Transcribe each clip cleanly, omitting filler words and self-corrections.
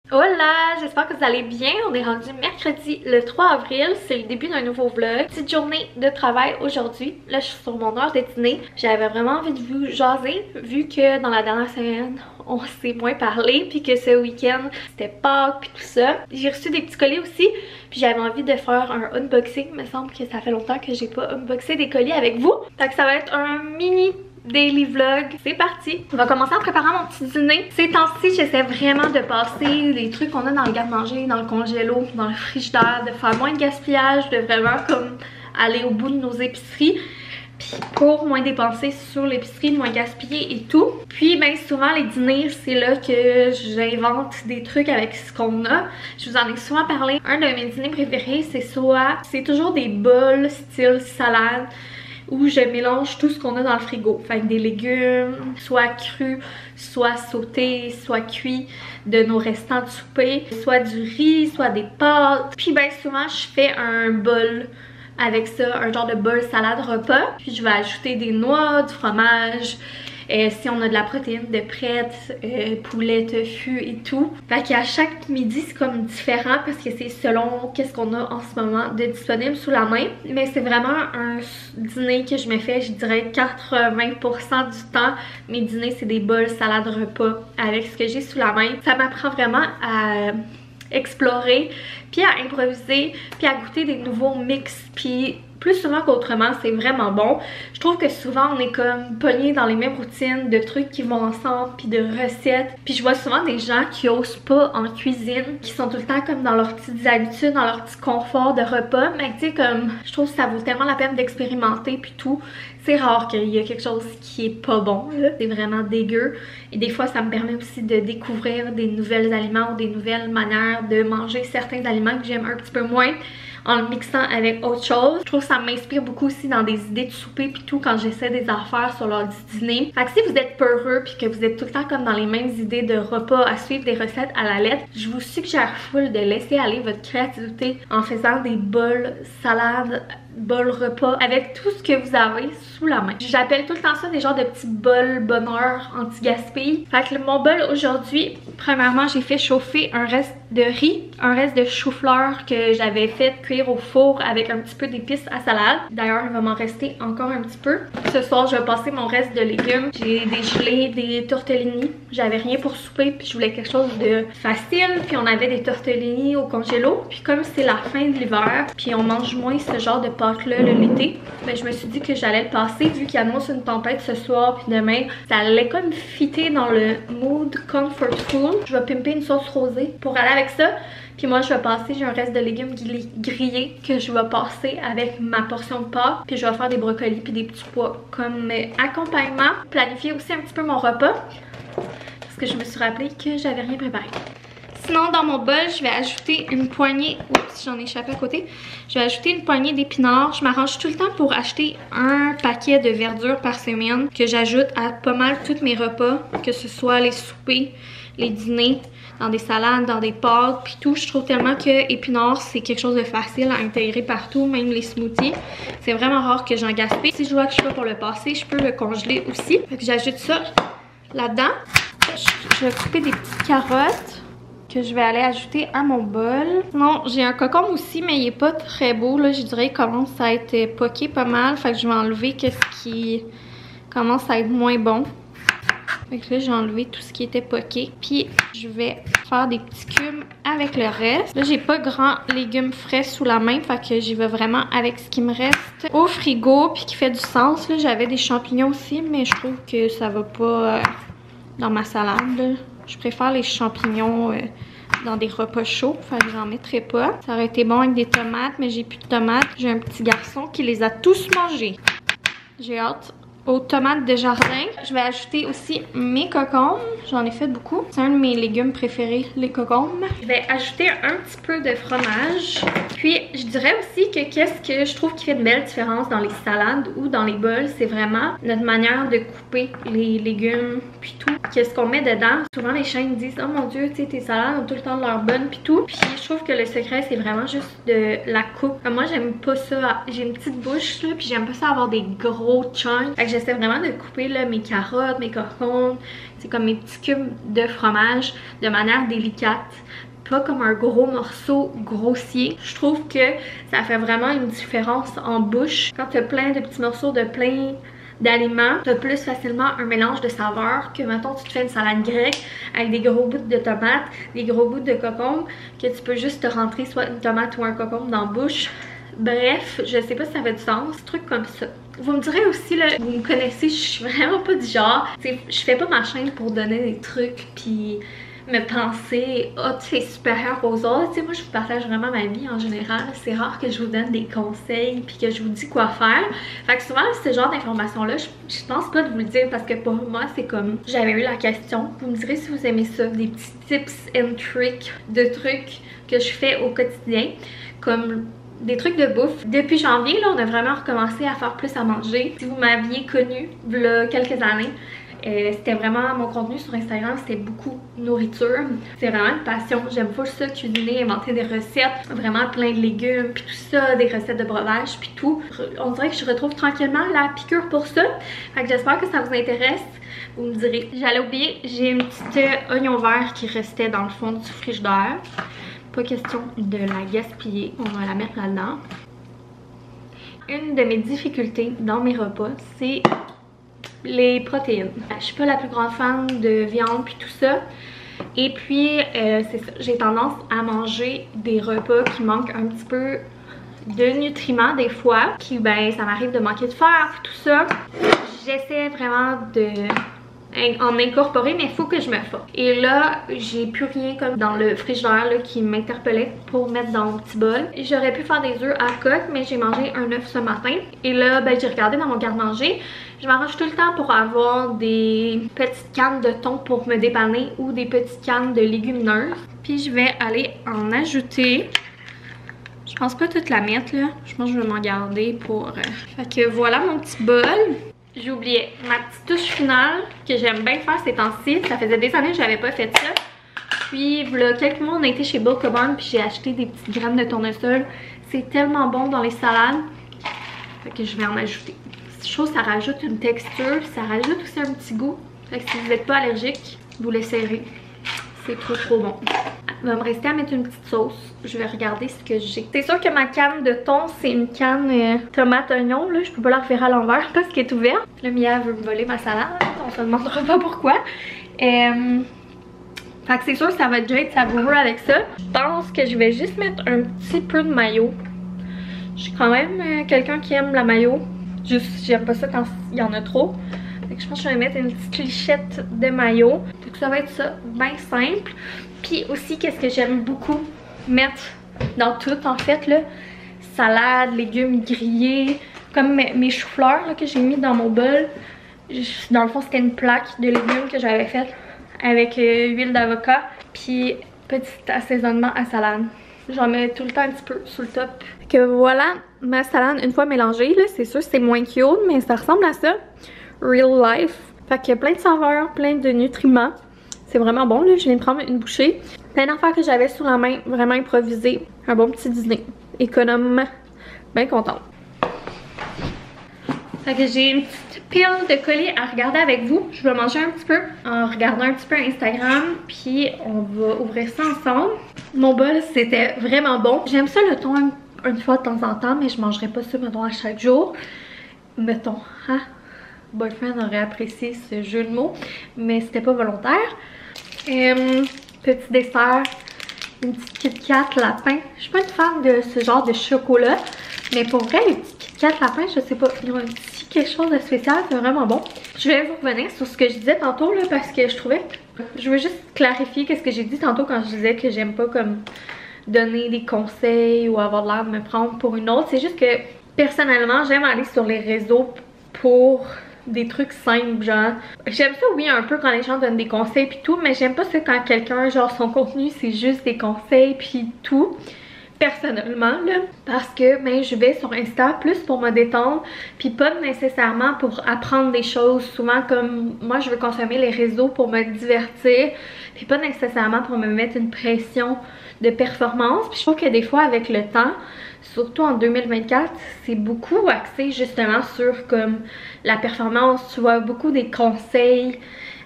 Hola, j'espère que vous allez bien. On est rendu mercredi le 3 avril, c'est le début d'un nouveau vlog. Petite journée de travail aujourd'hui. Là, je suis sur mon heure de dîner. J'avais vraiment envie de vous jaser, vu que dans la dernière semaine, on s'est moins parlé, puis que ce week-end, c'était Pâques, puis tout ça. J'ai reçu des petits colis aussi, puis j'avais envie de faire un unboxing. Il me semble que ça fait longtemps que j'ai pas unboxé des colis avec vous. Fait que ça va être un mini daily vlog. C'est parti! On va commencer en préparant mon petit dîner. Ces temps-ci, j'essaie vraiment de passer les trucs qu'on a dans le garde-manger, dans le congélo, dans le frigidaire, de faire moins de gaspillage, de vraiment comme aller au bout de nos épiceries. Puis pour moins dépenser sur l'épicerie, moins gaspiller et tout. Puis ben souvent les dîners, c'est là que j'invente des trucs avec ce qu'on a. Je vous en ai souvent parlé. Un de mes dîners préférés, c'est toujours des bols style salade, où je mélange tout ce qu'on a dans le frigo. Fait que des légumes, soit crus, soit sautés, soit cuits de nos restants de souper, soit du riz, soit des pâtes. Puis ben souvent je fais un bol avec ça, un genre de bol salade repas. Puis je vais ajouter des noix, du fromage, si on a de la protéine de prête, poulet, tofu et tout. Fait qu'à chaque midi c'est comme différent parce que c'est selon qu'est-ce qu'on a en ce moment de disponible sous la main. Mais c'est vraiment un dîner que je me fais, je dirais 80% du temps. Mes dîners c'est des bols salade repas avec ce que j'ai sous la main. Ça m'apprend vraiment à explorer, puis à improviser, puis à goûter des nouveaux mix, puis plus souvent qu'autrement, c'est vraiment bon. Je trouve que souvent on est comme pogné dans les mêmes routines de trucs qui vont ensemble, puis de recettes. Puis je vois souvent des gens qui osent pas en cuisine, qui sont tout le temps comme dans leurs petites habitudes, dans leur petit confort de repas. Mais tu sais, comme je trouve que ça vaut tellement la peine d'expérimenter puis tout. C'est rare qu'il y ait quelque chose qui est pas bon, là. C'est vraiment dégueu. Et des fois, ça me permet aussi de découvrir des nouvelles aliments ou des nouvelles manières de manger certains aliments que j'aime un petit peu moins, en le mixant avec autre chose. Je trouve que ça m'inspire beaucoup aussi dans des idées de souper puis tout quand j'essaie des affaires sur l'heure du dîner. Fait que si vous êtes peureux puis que vous êtes tout le temps comme dans les mêmes idées de repas à suivre des recettes à la lettre, je vous suggère full de laisser aller votre créativité en faisant des bols salades, bol repas avec tout ce que vous avez sous la main. J'appelle tout le temps ça des genres de petits bols bonheur anti-gaspille. Fait que mon bol aujourd'hui, premièrement j'ai fait chauffer un reste de riz, un reste de chou-fleur que j'avais fait cuire au four avec un petit peu d'épices à salade. D'ailleurs il va m'en rester encore un petit peu. Ce soir je vais passer mon reste de légumes. J'ai dégelé des tortellini. J'avais rien pour souper puis je voulais quelque chose de facile. Puis on avait des tortellini au congélo. Puis comme c'est la fin de l'hiver puis on mange moins ce genre de pâtes-là l'été, ben je me suis dit que j'allais le passer vu qu'il annonce une tempête ce soir puis demain. Ça allait comme fitter dans le mood comfort food. Je vais pimper une sauce rosée pour aller avec ça. Puis moi je vais passer, j'ai un reste de légumes grillés que je vais passer avec ma portion de pâtes. Puis je vais faire des brocolis puis des petits pois comme accompagnement. Planifier aussi un petit peu mon repas parce que je me suis rappelé que j'avais rien préparé. Sinon, dans mon bol, je vais ajouter une poignée... Oups, j'en ai échappé à côté. Je vais ajouter une poignée d'épinards. Je m'arrange tout le temps pour acheter un paquet de verdure par semaine que j'ajoute à pas mal tous mes repas, que ce soit les soupers, les dîners, dans des salades, dans des pâtes, puis tout. Je trouve tellement que épinards, c'est quelque chose de facile à intégrer partout, même les smoothies. C'est vraiment rare que j'en gaspille. Si je vois que je peux pour le passer, je peux le congeler aussi. Fait que j'ajoute ça là-dedans. Je vais couper des petites carottes que je vais aller ajouter à mon bol. Non, j'ai un cocombe aussi, mais il est pas très beau, là. Je dirais qu'il commence à être poqué pas mal. Fait que je vais enlever ce qui commence à être moins bon. Fait que là, j'ai enlevé tout ce qui était poqué. Puis, je vais faire des petits cubes avec le reste. Là, j'ai pas grand légumes frais sous la main. Fait que j'y vais vraiment avec ce qui me reste au frigo. Puis qui fait du sens. Là, j'avais des champignons aussi, mais je trouve que ça va pas dans ma salade, là. Je préfère les champignons dans des repas chauds, fait que j'en mettrai pas. Ça aurait été bon avec des tomates, mais j'ai plus de tomates. J'ai un petit garçon qui les a tous mangés. J'ai hâte aux tomates de jardin. Je vais ajouter aussi mes cocombes. J'en ai fait beaucoup. C'est un de mes légumes préférés, les cocombes. Je vais ajouter un petit peu de fromage. Puis, je dirais aussi que qu'est-ce que je trouve qui fait de belles différences dans les salades ou dans les bols, c'est vraiment notre manière de couper les légumes puis tout. Qu'est-ce qu'on met dedans. Souvent, les chaînes disent « Oh mon Dieu, tu sais, tes salades ont tout le temps de l'air bonnes puis tout. » Puis, je trouve que le secret, c'est vraiment juste de la coupe. Moi, j'aime pas ça. J'ai une petite bouche, là, puis j'aime pas ça avoir des gros chunks. Fait que j'essaie vraiment de couper là, mes carottes, mes concombres, C'est comme mes petits cubes de fromage de manière délicate. Pas comme un gros morceau grossier. Je trouve que ça fait vraiment une différence en bouche. Quand tu as plein de petits morceaux de plein d'aliments, tu as plus facilement un mélange de saveurs que mettons tu te fais une salade grecque avec des gros bouts de tomates, des gros bouts de concombre, que tu peux juste te rentrer soit une tomate ou un concombre dans la bouche. Bref, je sais pas si ça fait du sens, truc comme ça. Vous me direz aussi, là, vous me connaissez, je suis vraiment pas du genre, je fais pas ma chaîne pour donner des trucs puis me penser « Ah, oh, tu es supérieur aux autres ». Tu sais, moi, je vous partage vraiment ma vie en général. C'est rare que je vous donne des conseils puis que je vous dis quoi faire. Fait que souvent, ce genre d'informations-là, je pense pas de vous le dire parce que pour moi, c'est comme... J'avais eu la question. Vous me direz si vous aimez ça, des petits tips and tricks de trucs que je fais au quotidien. Comme... des trucs de bouffe. Depuis janvier, là, on a vraiment recommencé à faire plus à manger. Si vous m'aviez connue, il y a quelques années, c'était vraiment mon contenu sur Instagram, c'était beaucoup nourriture. C'est vraiment une passion. J'aime full ça, cuisiner, inventer des recettes, vraiment plein de légumes, puis tout ça, des recettes de breuvage, puis tout. On dirait que je retrouve tranquillement la piqûre pour ça. Fait que j'espère que ça vous intéresse. Vous me direz. J'allais oublier, j'ai une petite oignon vert qui restait dans le fond du frigidaire. Pas question de la gaspiller, on va la mettre là-dedans. Une de mes difficultés dans mes repas, c'est les protéines. Je suis pas la plus grande fan de viande puis tout ça. Et puis, c'est ça, j'ai tendance à manger des repas qui manquent un petit peu de nutriments des fois. Qui, ben, ça m'arrive de manquer de fer puis tout ça. J'essaie vraiment de... en incorporer, mais il faut que je me force. Et là, j'ai plus rien comme dans le frigidaire là, qui m'interpellait pour mettre dans mon petit bol. J'aurais pu faire des œufs à coque, mais j'ai mangé un œuf ce matin. Et là, ben, j'ai regardé dans mon garde-manger. Je m'arrange tout le temps pour avoir des petites cannes de thon pour me dépanner ou des petites cannes de légumineuses. Puis je vais aller en ajouter. Je pense pas toute la mettre là. Je pense que je vais m'en garder pour... Fait que voilà mon petit bol. J'ai oublié ma petite touche finale que j'aime bien faire ces temps-ci. Ça faisait des années que j'avais pas fait ça. Puis voilà, quelques mois on a été chez Bulk Barn puis j'ai acheté des petites graines de tournesol. C'est tellement bon dans les salades. Fait que je vais en ajouter. Je trouve que ça rajoute une texture, ça rajoute aussi un petit goût. Fait que si vous n'êtes pas allergique, vous l'essayerez. C'est trop bon. Il va me rester à mettre une petite sauce. Je vais regarder ce que j'ai. C'est sûr que ma canne de thon, c'est une canne tomate oignon. Là, je peux pas la refaire à l'envers parce qu'elle est ouverte. Le Mia veut me voler ma salade. On se demandera pas pourquoi. Fait que c'est sûr que ça va déjà être savoureux avec ça. Je pense que je vais juste mettre un petit peu de mayo. Je suis quand même quelqu'un qui aime la mayo. Juste, j'aime pas ça quand il y en a trop. Fait que je pense que je vais mettre une petite lichette de mayo. Donc ça va être ça, bien simple. Puis aussi, qu'est-ce que j'aime beaucoup mettre dans tout en fait là. Salade, légumes grillés. Comme mes choux-fleurs que j'ai mis dans mon bol. Dans le fond, c'était une plaque de légumes que j'avais faite avec huile d'avocat. Puis petit assaisonnement à salade. J'en mets tout le temps un petit peu sous le top. Que voilà ma salade une fois mélangée. C'est sûr c'est moins cute, mais ça ressemble à ça. Real life. Fait qu'il y a plein de saveurs, plein de nutriments. C'est vraiment bon là. Je viens de prendre une bouchée. Plein d'affaires que j'avais sous la main. Vraiment improvisé. Un bon petit dîner. Économe. Bien contente. Fait que j'ai une petite pile de colis à regarder avec vous. Je vais manger un petit peu en regardant un petit peu Instagram. Puis on va ouvrir ça ensemble. Mon bol, c'était vraiment bon. J'aime ça le thon une fois de temps en temps, mais je mangerai pas ça, mettons, à chaque jour. Mettons, hein? Boyfriend aurait apprécié ce jeu de mots, mais c'était pas volontaire. Petit dessert, une petite Kit Kat lapin. Je suis pas une fan de ce genre de chocolat, mais pour vrai, les petits Kit Kat lapin, je sais pas, ils ont un petit quelque chose de spécial, c'est vraiment bon. Je vais vous revenir sur ce que je disais tantôt là, parce que je trouvais... Je veux juste clarifier qu'est-ce que j'ai dit tantôt quand je disais que j'aime pas comme donner des conseils ou avoir l'air de me prendre pour une autre. C'est juste que personnellement, j'aime aller sur les réseaux pour des trucs simples, genre. J'aime ça, oui, un peu quand les gens donnent des conseils puis tout, mais j'aime pas ça quand quelqu'un, genre, son contenu, c'est juste des conseils puis tout. Personnellement, là, parce que ben, je vais sur Insta plus pour me détendre, puis pas nécessairement pour apprendre des choses. Souvent, comme moi, je veux consommer les réseaux pour me divertir, puis pas nécessairement pour me mettre une pression de performance. Puis je trouve que des fois, avec le temps, surtout en 2024, c'est beaucoup axé justement sur comme la performance. Tu vois beaucoup des conseils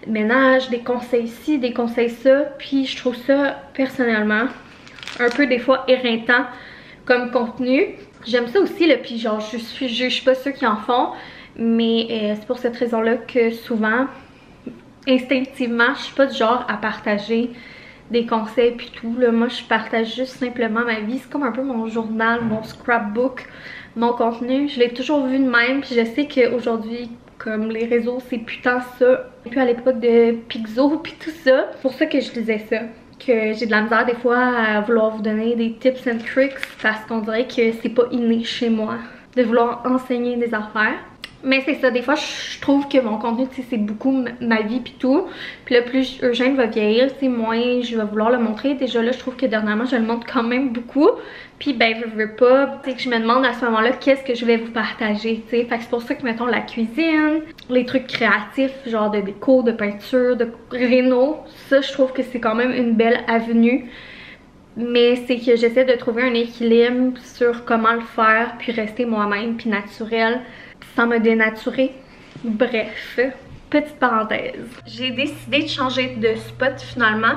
ménage, des conseils ci, des conseils ça. Puis je trouve ça personnellement un peu des fois éreintant comme contenu. J'aime ça aussi là, puis genre je juge pas ceux qui en font, mais c'est pour cette raison-là que souvent, instinctivement, je suis pas du genre à partager des conseils puis tout là. Moi je partage juste simplement ma vie, c'est comme un peu mon journal, mon scrapbook, mon contenu. Je l'ai toujours vu de même, puis je sais qu'aujourd'hui, comme les réseaux, c'est plus tant ça, plus à l'époque de Pixo puis tout ça. C'est pour ça que je disais ça, que j'ai de la misère des fois à vouloir vous donner des tips and tricks parce qu'on dirait que c'est pas inné chez moi de vouloir enseigner des affaires. Mais c'est ça, des fois je trouve que mon contenu, c'est beaucoup ma vie pis tout. Puis là, plus Eugène va vieillir, moins je vais vouloir le montrer. Déjà là, je trouve que dernièrement, je le montre quand même beaucoup. Puis ben, je veux pas, que je me demande à ce moment-là qu'est-ce que je vais vous partager, tu sais. Fait que c'est pour ça que, mettons, la cuisine, les trucs créatifs, genre de déco, de peinture, de réno, ça, je trouve que c'est quand même une belle avenue. Mais c'est que j'essaie de trouver un équilibre sur comment le faire, puis rester moi-même, puis naturel, sans me dénaturer. Bref, petite parenthèse. J'ai décidé de changer de spot finalement.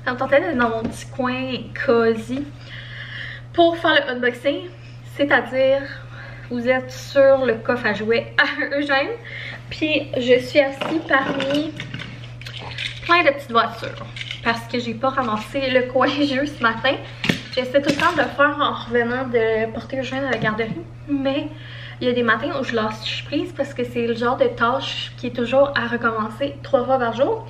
Ça me tentait d'être dans mon petit coin cosy pour faire le unboxing. C'est-à-dire, vous êtes sur le coffre à jouets à Eugène. Puis je suis assise parmi plein de petites voitures. Parce que j'ai pas ramassé le coin jeu ce matin. J'essaie tout le temps de le faire en revenant de porter Eugène à la garderie. Mais il y a des matins où je lâche prise parce que c'est le genre de tâche qui est toujours à recommencer 3 fois par jour.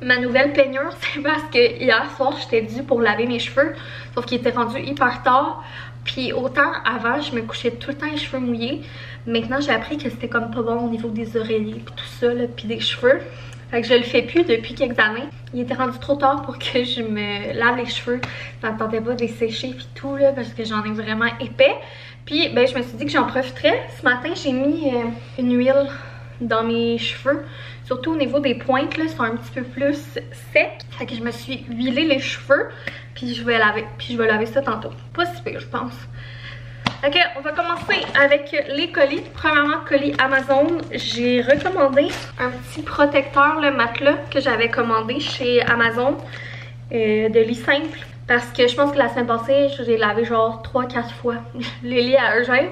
Ma nouvelle peignure, c'est parce que hier soir, j'étais due pour laver mes cheveux. Sauf qu'il était rendu hyper tard. Puis autant avant, je me couchais tout le temps les cheveux mouillés. Maintenant, j'ai appris que c'était comme pas bon au niveau des oreillers puis tout ça, là, puis des cheveux. Fait que je le fais plus depuis quelques années. Il était rendu trop tard pour que je me lave les cheveux. Ça me tentait pas de les sécher puis tout là, parce que j'en ai vraiment épais. Puis ben, je me suis dit que j'en profiterais. Ce matin, j'ai mis une huile dans mes cheveux. Surtout au niveau des pointes, là, sont un petit peu plus secs. Fait que je me suis huilé les cheveux. Puis je vais laver. Puis je vais laver ça tantôt. Pas si pire, je pense. Ok, on va commencer avec les colis. Premièrement, colis Amazon. J'ai recommandé un petit protecteur, le matelas, que j'avais commandé chez Amazon, de lit simple. Parce que je pense que la semaine passée, j'ai lavé genre 3-4 fois les lits à Eugène.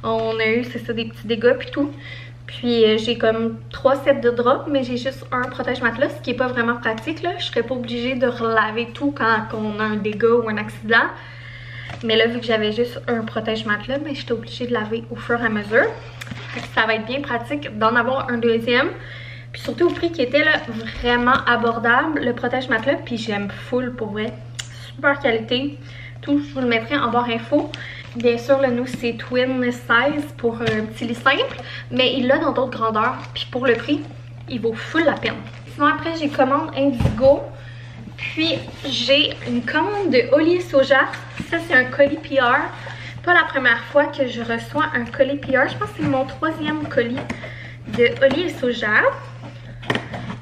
On a eu, c'est ça, des petits dégâts puis tout. Puis j'ai comme 3 sets de draps, mais j'ai juste un protège-matelas, ce qui est pas vraiment pratique là. Je serais pas obligée de relaver tout quand on a un dégât ou un accident. Mais là, vu que j'avais juste un protège-matelas, ben, j'étais obligée de laver au fur et à mesure. Ça va être bien pratique d'en avoir un deuxième. Puis surtout au prix qui était là, vraiment abordable, le protège-matelas. Puis j'aime full pour vrai. Super qualité. Tout, je vous le mettrai en barre info. Bien sûr, le nous, c'est twin size pour un petit lit simple. Mais il l'a dans d'autres grandeurs. Puis pour le prix, il vaut full la peine. Sinon, après, j'ai commande Indigo. Puis j'ai une commande de Oli et Soja. Ça, c'est un colis PR. Pas la première fois que je reçois un colis PR. Je pense que c'est mon 3e colis de Oli et Soja.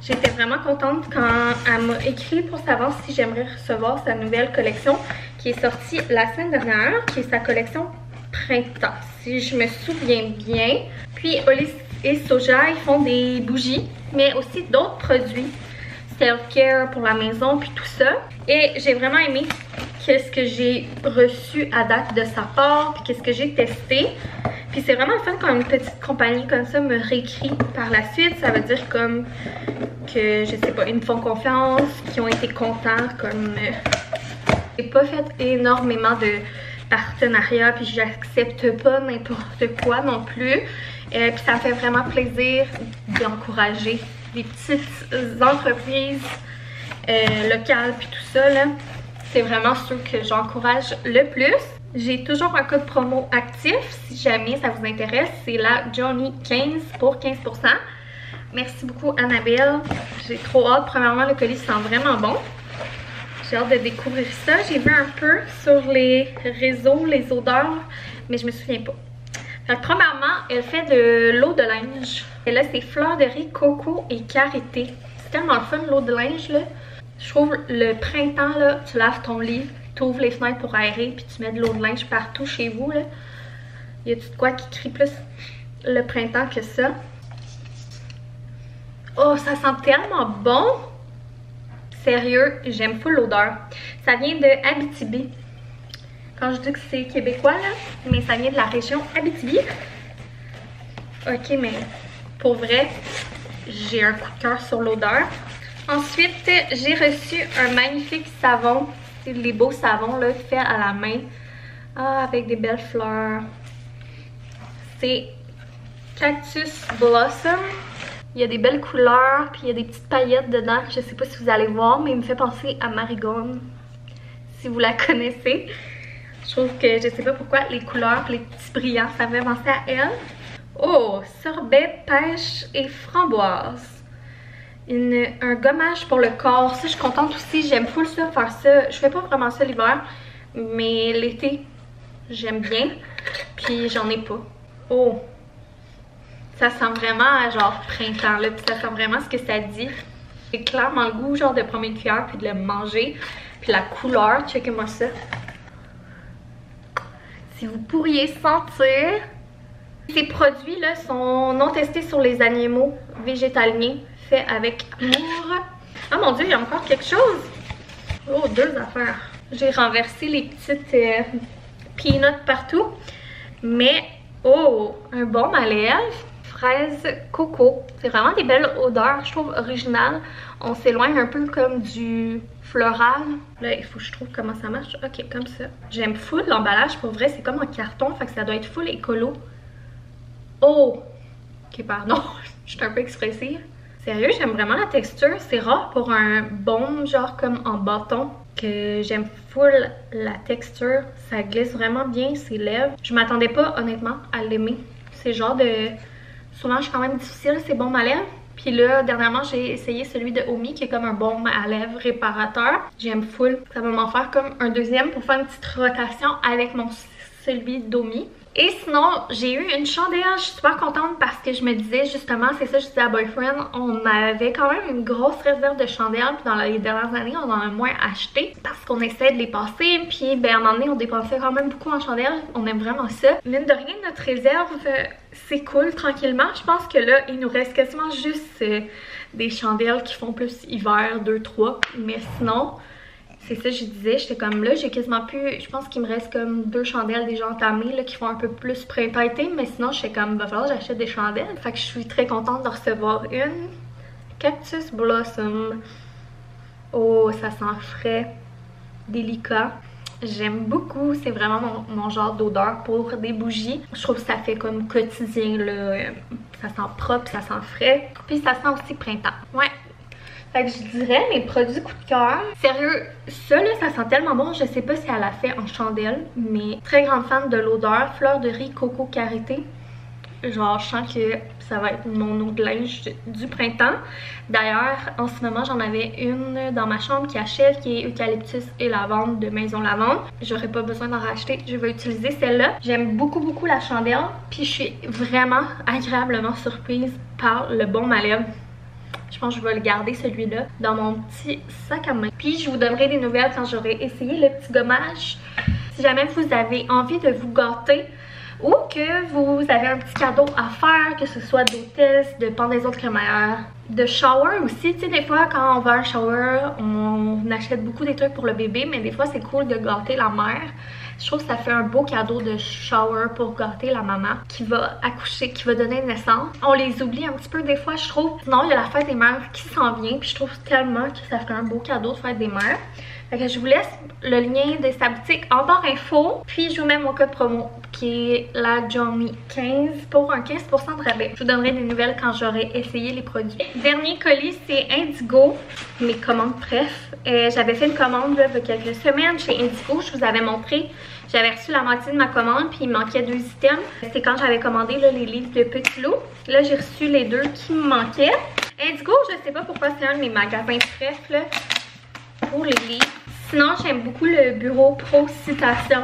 J'étais vraiment contente quand elle m'a écrit pour savoir si j'aimerais recevoir sa nouvelle collection qui est sortie la semaine dernière, qui est sa collection printemps, si je me souviens bien. Puis Oli et Soja, ils font des bougies, mais aussi d'autres produits self-care pour la maison puis tout ça. Et j'ai vraiment aimé qu'est-ce que j'ai reçu à date de sa part puis qu'est-ce que j'ai testé. Puis c'est vraiment le fun quand une petite compagnie comme ça me réécrit par la suite. Ça veut dire comme que, je sais pas, ils me font confiance, qu'ils ont été contents, comme... j'ai pas fait énormément de partenariats puis j'accepte pas n'importe quoi non plus. Puis ça me fait vraiment plaisir d'encourager des petites entreprises locales puis tout ça là. C'est vraiment ceux que j'encourage le plus. J'ai toujours un code promo actif si jamais ça vous intéresse. C'est la Johnny15 pour 15%. Merci beaucoup Annabelle. J'ai trop hâte. Premièrement, le colis sent vraiment bon. J'ai hâte de découvrir ça. J'ai vu un peu sur les réseaux les odeurs, mais je me souviens pas. Donc, premièrement, elle fait de l'eau de linge. Et là, c'est fleur de riz, coco et karité. C'est tellement le fun, l'eau de linge, là. Je trouve le printemps, là, tu laves ton lit, tu ouvres les fenêtres pour aérer, puis tu mets de l'eau de linge partout chez vous, là. Y a-tu de quoi qui crie plus le printemps que ça? Oh, ça sent tellement bon! Sérieux, j'aime full l'odeur. Ça vient de Abitibi. Quand je dis que c'est québécois, là, mais ça vient de la région Abitibi. Ok, mais pour vrai, j'ai un coup de cœur sur l'odeur. Ensuite, j'ai reçu un magnifique savon. C'est les beaux savons là, faits à la main. Ah, avec des belles fleurs. C'est Cactus Blossom. Il y a des belles couleurs, puis il y a des petites paillettes dedans. Je sais pas si vous allez voir, mais il me fait penser à Marigone. Si vous la connaissez. Je trouve que, je sais pas pourquoi, les couleurs, les petits brillants, ça me fait penser à elle. Oh, sorbet, pêche et framboise. Un gommage pour le corps. Ça, je suis contente aussi. J'aime full ça, faire ça. Je fais pas vraiment ça l'hiver, mais l'été, j'aime bien. Puis j'en ai pas. Oh! Ça sent vraiment genre printemps là, puis ça sent vraiment ce que ça dit. J'ai clairement le goût genre de prendre une cuillère puis de le manger. Puis la couleur, checkez-moi ça. Si vous pourriez sentir. Ces produits là sont non testés sur les animaux végétaliens, faits avec amour. Ah mon dieu, il y a encore quelque chose. Oh, 2 affaires. J'ai renversé les petites peanuts partout. Mais, oh, un baume à lèvres. Fraise coco. C'est vraiment des belles odeurs, je trouve, originales. On s'éloigne un peu comme du floral. Là, il faut que je trouve comment ça marche. Ok, comme ça. J'aime full l'emballage. Pour vrai, c'est comme un carton. Fait que ça doit être full écolo. Oh! Ok, pardon. Je suis un peu expressive. Sérieux, j'aime vraiment la texture. C'est rare pour un baume, genre comme en bâton, que j'aime full la texture. Ça glisse vraiment bien ses lèvres. Je m'attendais pas, honnêtement, à l'aimer. C'est genre de... Souvent, je suis quand même difficile, ces baumes à lèvres. Puis là, dernièrement, j'ai essayé celui de Omi, qui est comme un baume à lèvres réparateur. J'aime full. Ça va m'en faire comme un deuxième pour faire une petite rotation avec celui d'Omi. Et sinon, j'ai eu une chandelle, je suis super contente parce que je me disais justement, c'est ça je disais à Boyfriend, on avait quand même une grosse réserve de chandelles, puis dans les dernières années, on en a moins acheté parce qu'on essaie de les passer, puis ben à un moment donné, on dépensait quand même beaucoup en chandelles, on aime vraiment ça. Mine de rien, notre réserve s'écoule tranquillement, je pense que là, il nous reste quasiment juste des chandelles qui font plus hiver, 2-3, mais sinon... C'est ça, je disais, j'étais comme là, j'ai quasiment plus, je pense qu'il me reste comme 2 chandelles déjà entamées là, qui font un peu plus printemps-été, mais sinon j'étais comme, va falloir que j'achète des chandelles. Fait que je suis très contente de recevoir une Cactus Blossom. Oh, ça sent frais, délicat. J'aime beaucoup, c'est vraiment mon genre d'odeur pour des bougies. Je trouve que ça fait comme quotidien là, ça sent propre, ça sent frais, puis ça sent aussi printemps. Ouais. Fait que je dirais mes produits coup de cœur. Sérieux, ça là, ça sent tellement bon. Je sais pas si elle a fait en chandelle, mais très grande fan de l'odeur. Fleur de riz coco karité. Genre, je sens que ça va être mon eau de linge du printemps. D'ailleurs, en ce moment, j'en avais une dans ma chambre qui achève, qui est eucalyptus et lavande de Maison Lavande. J'aurais pas besoin d'en racheter. Je vais utiliser celle-là. J'aime beaucoup la chandelle. Puis je suis vraiment agréablement surprise par le baume à lèvres. Je pense que je vais le garder celui-là dans mon petit sac à main. Puis je vous donnerai des nouvelles quand j'aurai essayé le petit gommage. Si jamais vous avez envie de vous gâter ou que vous avez un petit cadeau à faire, que ce soit d'hôtesse, de pendaison de crémaillère, de shower aussi. Tu sais, des fois quand on va à un shower, on achète beaucoup des trucs pour le bébé, mais des fois c'est cool de gâter la mère. Je trouve que ça fait un beau cadeau de shower pour gâter la maman qui va accoucher, qui va donner naissance. On les oublie un petit peu des fois, je trouve. Sinon, il y a la fête des mères qui s'en vient, puis je trouve tellement que ça ferait un beau cadeau de fête des mères. Fait que je vous laisse le lien de sa boutique en barre info, puis je vous mets mon code promo qui est la Johnny15 pour un 15% de rabais. Je vous donnerai des nouvelles quand j'aurai essayé les produits. Dernier colis, c'est Indigo, mes commandes bref. J'avais fait une commande là, il y a quelques semaines chez Indigo, je vous avais montré. J'avais reçu la moitié de ma commande, puis il manquait 2 items. C'était quand j'avais commandé là, les livres de Petit Loup. Là, j'ai reçu les 2 qui me manquaient. Indigo, je sais pas pourquoi c'est un de mes magasins bref là, pour les livres. Sinon, j'aime beaucoup le bureau Pro Citation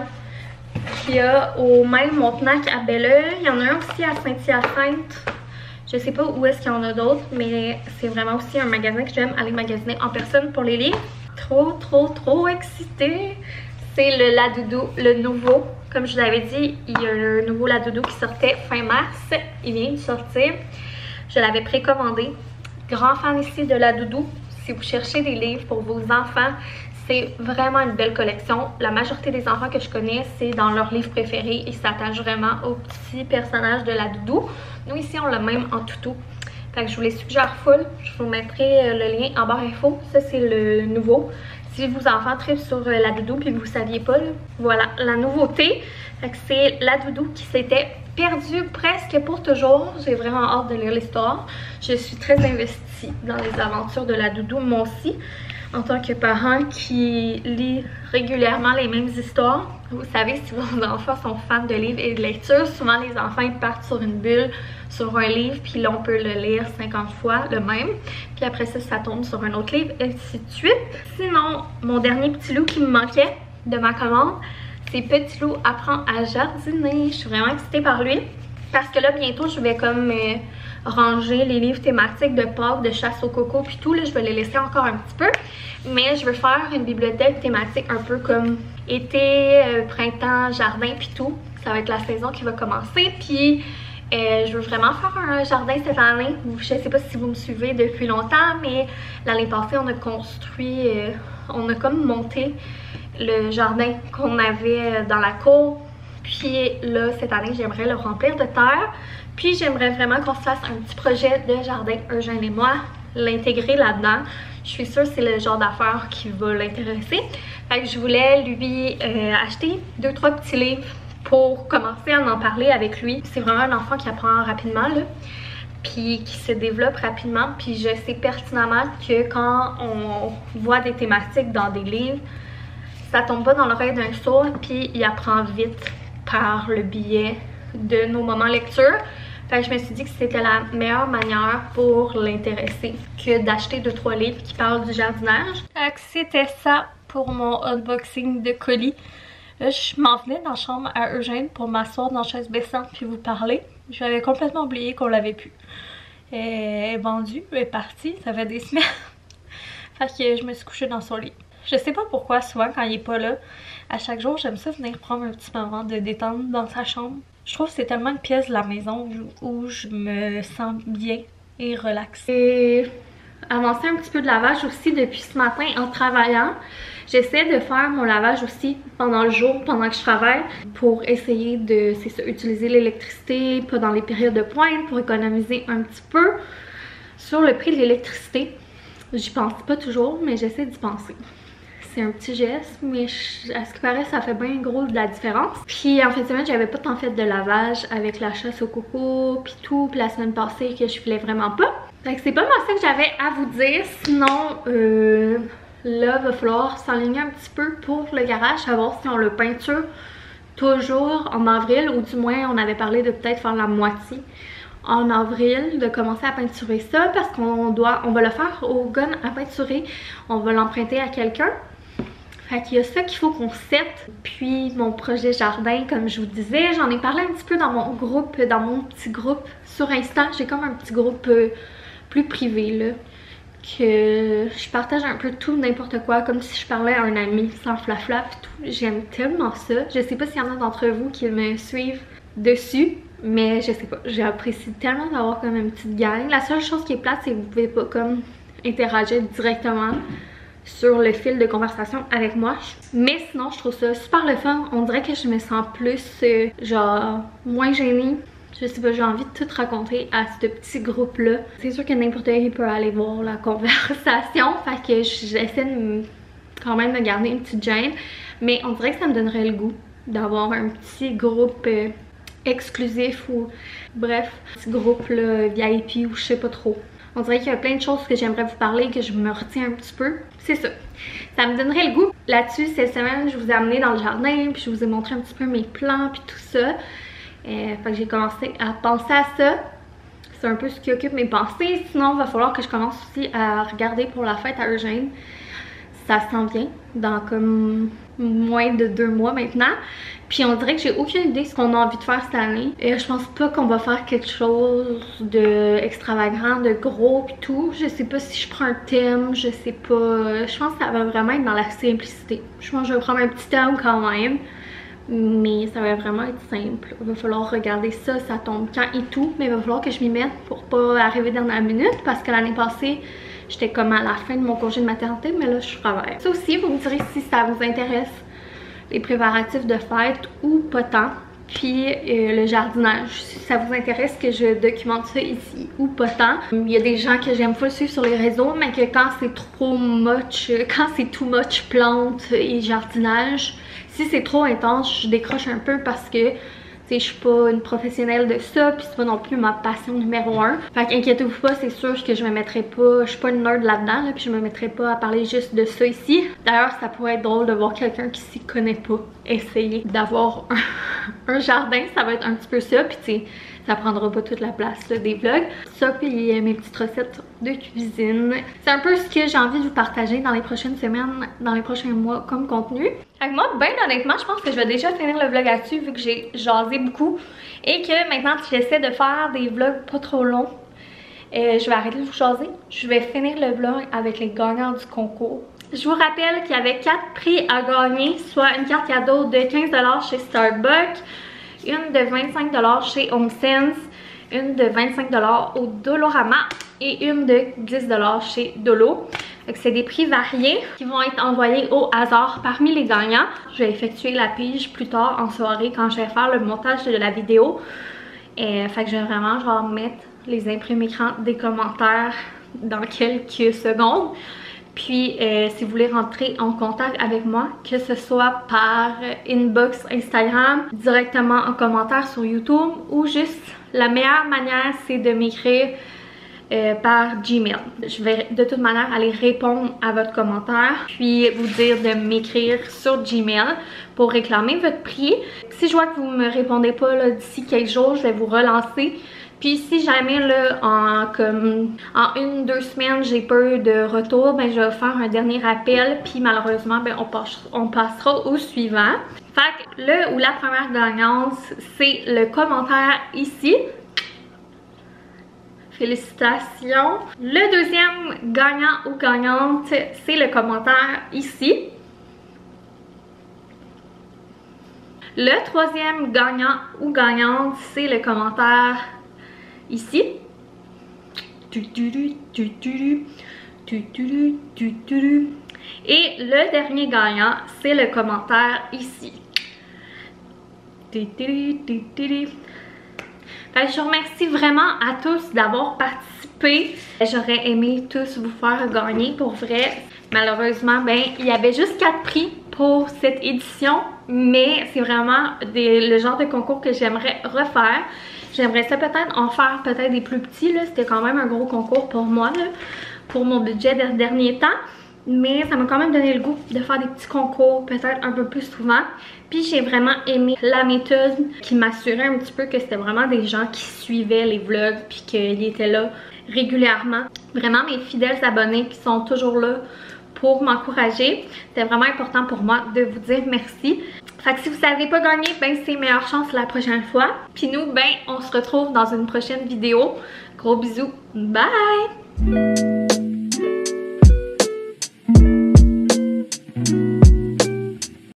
qu'il y a au même Montenac à Belleuil. Il y en a un aussi à Saint-Hyacinthe. Je sais pas où est-ce qu'il y en a d'autres, mais c'est vraiment aussi un magasin que j'aime aller magasiner en personne pour les livres. Trop excitée! C'est le Ladoudou, le nouveau. Comme je vous avais dit, il y a un nouveau Ladoudou qui sortait fin mars. Il vient de sortir. Je l'avais précommandé. grand fan ici de La Doudou. Si vous cherchez des livres pour vos enfants, c'est vraiment une belle collection. La majorité des enfants que je connais, c'est dans leur livre préféré. Ils s'attachent vraiment aux petits personnages de La Doudou. Nous ici, on l'a même en toutou. Fait que je vous les suggère full. Je vous mettrai le lien en barre info. Ça, c'est le nouveau. Si vos enfants trippent sur La Doudou puis que vous ne saviez pas, là, voilà la nouveauté. Fait que c'est La Doudou qui s'était perdue presque pour toujours. J'ai vraiment hâte de lire l'histoire. Je suis très investie dans les aventures de La Doudou, moi aussi. En tant que parent qui lit régulièrement les mêmes histoires. Vous savez, si vos enfants sont fans de livres et de lecture, souvent les enfants ils partent sur une bulle, sur un livre, puis là on peut le lire 50 fois le même. Puis après ça, ça tombe sur un autre livre, et ainsi de suite. Sinon, mon dernier petit loup qui me manquait de ma commande, c'est Petit Loup apprend à jardiner. Je suis vraiment excitée par lui. Parce que là, bientôt, je vais comme ranger les livres thématiques de Pâques, de chasse au coco, puis tout. Là, je vais les laisser encore un petit peu. Mais je veux faire une bibliothèque thématique un peu comme été, printemps, jardin, puis tout. Ça va être la saison qui va commencer. Puis je veux vraiment faire un jardin cette année. Je sais pas si vous me suivez depuis longtemps, mais l'année passée, on a construit, on a comme monté le jardin qu'on avait dans la cour. Puis là, cette année, j'aimerais le remplir de terre. Puis j'aimerais vraiment qu'on se fasse un petit projet de jardin, Eugène et moi, l'intégrer là-dedans. Je suis sûre que c'est le genre d'affaires qui va l'intéresser. Fait que je voulais lui acheter 2-3 petits livres pour commencer à en parler avec lui. C'est vraiment un enfant qui apprend rapidement, là, puis qui se développe rapidement. Puis je sais pertinemment que quand on voit des thématiques dans des livres, ça tombe pas dans l'oreille d'un sourd, puis il apprend vite par le biais de nos moments lecture. Fait que je me suis dit que c'était la meilleure manière pour l'intéresser que d'acheter 2-3 livres qui parlent du jardinage. Fait que c'était ça pour mon unboxing de colis. Là, je m'en venais dans la chambre à Eugène pour m'asseoir dans la chaise baissante puis vous parler. J'avais complètement oublié qu'on l'avait pu. Elle est vendue, elle est partie, ça fait des semaines. Fait que je me suis couchée dans son lit. Je sais pas pourquoi, souvent quand il est pas là, à chaque jour, j'aime ça venir prendre un petit moment de détente dans sa chambre. Je trouve que c'est tellement une pièce de la maison où je me sens bien et relaxée. J'ai avancé un petit peu de lavage aussi depuis ce matin en travaillant. J'essaie de faire mon lavage aussi pendant le jour, pendant que je travaille, pour essayer de, c'est ça, utiliser l'électricité, pas dans les périodes de pointe, pour économiser un petit peu sur le prix de l'électricité. J'y pense pas toujours, mais j'essaie d'y penser. C'est un petit geste, mais à ce qui paraît, ça fait bien gros de la différence. Puis en fin de semaine, j'avais pas tant fait de lavage avec la chasse au coco, puis tout. Puis la semaine passée, que je filais vraiment pas. Fait que c'est pas mal ça que j'avais à vous dire. Sinon, là, va falloir s'enligner un petit peu pour le garage, savoir si on le peinture toujours en avril, ou du moins, on avait parlé de peut-être faire la moitié en avril, de commencer à peinturer ça, parce qu'on va le faire au gun à peinturer. On va l'emprunter à quelqu'un. Fait qu'il y a ça qu'il faut qu'on sette. Puis mon projet jardin, comme je vous disais, j'en ai parlé un petit peu dans mon groupe, dans mon petit groupe sur Insta. J'ai comme un petit groupe plus privé là, que je partage un peu tout, n'importe quoi, comme si je parlais à un ami, sans flafla pis tout. J'aime tellement ça. Je sais pas s'il y en a d'entre vous qui me suivent dessus, mais je sais pas, j'apprécie tellement d'avoir comme une petite gang. La seule chose qui est plate, c'est que vous pouvez pas comme interagir directement sur le fil de conversation avec moi. Mais sinon, je trouve ça super le fun. On dirait que je me sens plus, genre, moins gênée. Je sais pas, j'ai envie de tout raconter à ce petit groupe-là. C'est sûr que n'importe qui peut aller voir la conversation. Fait que j'essaie quand même de garder une petite gêne. Mais on dirait que ça me donnerait le goût d'avoir un petit groupe exclusif ou bref, un petit groupe là, VIP ou je sais pas trop. On dirait qu'il y a plein de choses que j'aimerais vous parler, que je me retiens un petit peu. C'est ça. Ça me donnerait le goût. Là-dessus, cette semaine, je vous ai amené dans le jardin, puis je vous ai montré un petit peu mes plants, puis tout ça. Fait que j'ai commencé à penser à ça. C'est un peu ce qui occupe mes pensées. Sinon, il va falloir que je commence aussi à regarder pour la fête à Eugène. Ça s'en vient dans comme moins de 2 mois maintenant. Puis on dirait que j'ai aucune idée de ce qu'on a envie de faire cette année. Et je pense pas qu'on va faire quelque chose de extravagant, de gros pis tout. Je sais pas si je prends un thème, je sais pas. Je pense que ça va vraiment être dans la simplicité. Je pense que je vais prendre un petit thème quand même. mais ça va vraiment être simple. Il va falloir regarder ça tombe quand et tout, mais il va falloir que je m'y mette pour pas arriver dernière minute parce que l'année passée, j'étais comme à la fin de mon congé de maternité, mais là je travaille. Ça aussi, vous me direz si ça vous intéresse, les préparatifs de fête ou pas tant. Puis le jardinage, si ça vous intéresse que je documente ça ici ou pas tant. Il y a des gens que j'aime pas suivre sur les réseaux, mais que quand c'est trop much, quand c'est too much plantes et jardinage, si c'est trop intense, je décroche un peu parce que je suis pas une professionnelle de ça, puis c'est pas non plus ma passion numéro 1. Fait qu'inquiétez-vous pas, c'est sûr que je me mettrai pas, je suis pas une nerd là-dedans, là, puis je me mettrai pas à parler juste de ça ici. D'ailleurs, ça pourrait être drôle de voir quelqu'un qui s'y connaît pas essayer d'avoir un jardin, ça va être un petit peu ça, puis tu sais, ça prendra pas toute la place là, des vlogs. Ça, puis mes petites recettes de cuisine. C'est un peu ce que j'ai envie de vous partager dans les prochaines semaines, dans les prochains mois comme contenu. Avec moi, ben honnêtement, je pense que je vais déjà finir le vlog là-dessus vu que j'ai jasé beaucoup et que maintenant j'essaie de faire des vlogs pas trop longs. Je vais arrêter de vous jaser. Je vais finir le vlog avec les gagnants du concours. Je vous rappelle qu'il y avait 4 prix à gagner, soit une carte cadeau de 15 $ chez Starbucks, une de 25 $ chez HomeSense, une de 25 $ au Dolorama et une de 10 $ chez Dolo. C'est des prix variés qui vont être envoyés au hasard parmi les gagnants. Je vais effectuer la pige plus tard en soirée quand je vais faire le montage de la vidéo. Fait que je vais vraiment genre mettre les imprimes écran des commentaires dans quelques secondes. Puis si vous voulez rentrer en contact avec moi, que ce soit par inbox Instagram, directement en commentaire sur YouTube ou juste la meilleure manière c'est de m'écrire par Gmail. Je vais de toute manière aller répondre à votre commentaire puis vous dire de m'écrire sur Gmail pour réclamer votre prix. Si je vois que vous me répondez pas d'ici quelques jours, je vais vous relancer. Puis si jamais là, en 1-2 semaines, j'ai pas eu de retour, ben je vais faire un dernier appel. Puis malheureusement, ben on passera au suivant. Fait que le ou la première gagnante, c'est le commentaire ici. Félicitations. Le deuxième gagnant ou gagnante, c'est le commentaire ici. Le troisième gagnant ou gagnante, c'est le commentaire ici. Et le dernier gagnant, c'est le commentaire ici. Je vous remercie vraiment à tous d'avoir participé. J'aurais aimé tous vous faire gagner pour vrai. Malheureusement, ben il y avait juste 4 prix pour cette édition, mais c'est vraiment le genre de concours que j'aimerais refaire. J'aimerais ça peut-être en faire peut-être des plus petits, là. C'était quand même un gros concours pour moi, là, pour mon budget des derniers temps. Mais ça m'a quand même donné le goût de faire des petits concours peut-être un peu plus souvent. Puis j'ai vraiment aimé la méthode qui m'assurait un petit peu que c'était vraiment des gens qui suivaient les vlogs puis qu'ils étaient là régulièrement. Vraiment mes fidèles abonnés qui sont toujours là pour m'encourager. C'était vraiment important pour moi de vous dire merci. Fait que si vous savez pas gagner, ben c'est meilleure chance la prochaine fois. Puis nous, ben on se retrouve dans une prochaine vidéo. Gros bisous, bye!